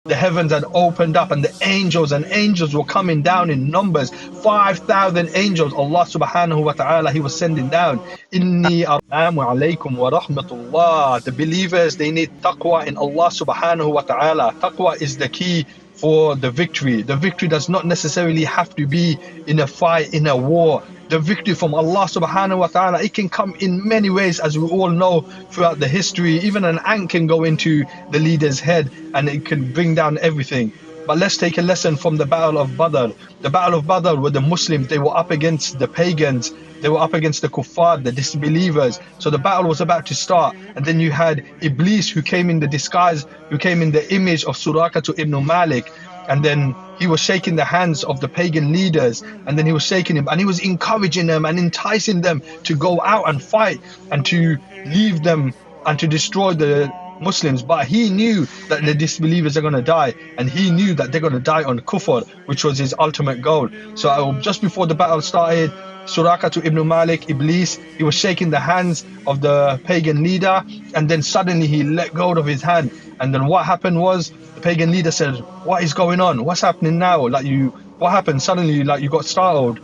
The heavens had opened up and the angels were coming down in numbers. 5,000 angels, Allah subhanahu wa ta'ala, He was sending down. Inni Assalamu alaykum wa rahmatullah. The believers, they need taqwa in Allah subhanahu wa ta'ala. Taqwa is the key for the victory. The victory does not necessarily have to be in a fight, in a war. The victory from Allah subhanahu wa ta'ala, it can come in many ways, as we all know throughout the history. Even an ant can go into the leader's head and it can bring down everything. But let's take a lesson from the Battle of Badr. The Battle of Badr were the Muslims, they were up against the pagans, they were up against the kuffar, the disbelievers. So the battle was about to start, and then you had Iblis, who came in the disguise, who came in the image of Suraqah ibn Malik, and then he was shaking the hands of the pagan leaders, and then he was shaking him, and he was encouraging them and enticing them to go out and fight and to leave them and to destroy the Muslims. But he knew that the disbelievers are going to die, and he knew that they're going to die on kufr, which was his ultimate goal. So just before the battle started, Suraqah ibn Malik, Iblis, he was shaking the hands of the pagan leader, and then suddenly he let go of his hand. And then what happened was, the pagan leader said, "What is going on? What's happening now? What happened? Suddenly, you got startled."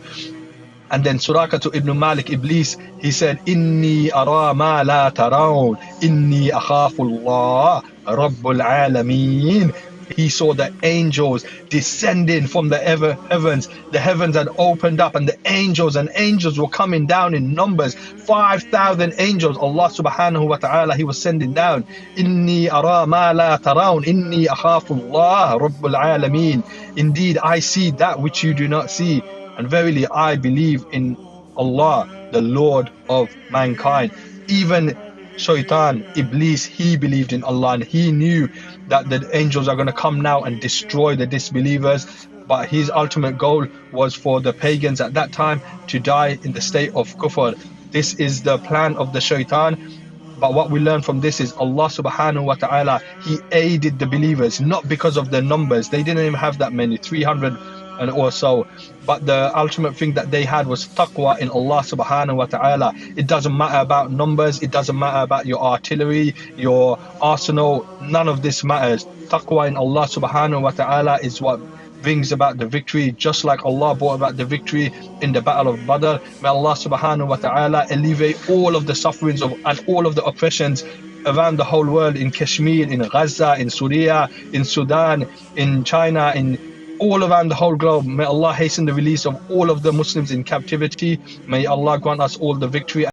And then Suraqah ibn Malik, Iblis, he said, "Inni ara ma la tarawn, inni akhafullah, Rabbul Alameen." He saw the angels descending from the heavens. The heavens had opened up and the angels were coming down in numbers. 5,000 angels, Allah subhanahu wa ta'ala, He was sending down. Inni ara ma la tarawn, inni akhafullah, Rabbul Alameen. Indeed, I see that which you do not see. And verily, I believe in Allah, the Lord of mankind. Even Shaitan, Iblis, he believed in Allah, and he knew that the angels are going to come now and destroy the disbelievers. But his ultimate goal was for the pagans at that time to die in the state of kufr. This is the plan of the Shaitan. But what we learn from this is Allah subhanahu wa ta'ala, He aided the believers, not because of their numbers. They didn't even have that many, 300 and or so. But the ultimate thing that they had was taqwa in Allah subhanahu wa ta'ala. It doesn't matter about numbers, it doesn't matter about your artillery, your arsenal, none of this matters. Taqwa in Allah subhanahu wa ta'ala is what brings about the victory, just like Allah brought about the victory in the Battle of Badr. May Allah subhanahu wa ta'ala alleviate all of the sufferings and all of the oppressions around the whole world, in Kashmir, in Gaza, in Syria, in Sudan, in China, in all around the whole globe. May Allah hasten the release of all of the Muslims in captivity. May Allah grant us all the victory.